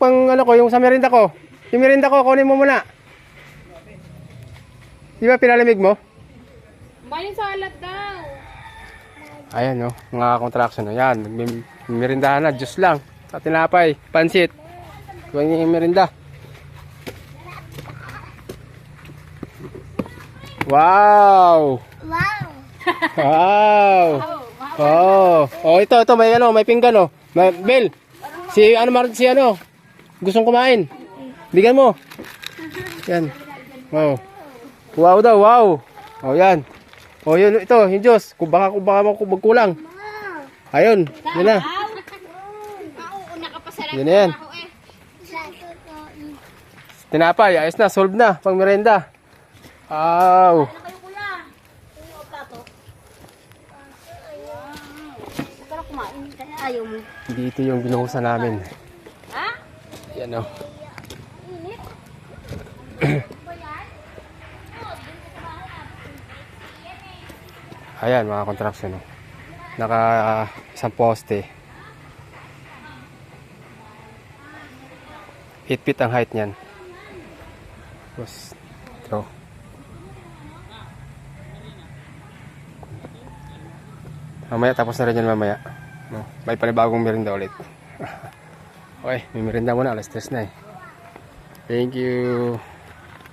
pang ano ko, yung sa merinda ko. Yung merinda ko, kunin mo muna. Di ba pinalamig mo? May salad daw. Ayan no, mga contraction. Ayan, merindahan na, juice lang. Sa tinapay, pansit. Yung merinda. Wow! Wow! Wow! Oh, ito may ano, may pinggan oh. Bel. Si ano? Gustong kumain. Bigyan mo. Yan. Wow. Wow daw, wow. Oh, yan. Oh, yun ito, yung juice. Kung baka magkulang. Ayun, yun na. Yun na yan. Tinapay, ayos na, solve na, pang merenda. Wow. Para kumain kaya ayaw mo. Dito yung binuhusan namin. Ha? Yan o. Ayan mga contraction. Naka isang poste. 8 feet ang height niyan. Tapos ito. Mamaya tapos na rin yan mamaya. No, may panibagong merinda ulit. Okay, may merinda muna. Alas 3 na eh. Thank you.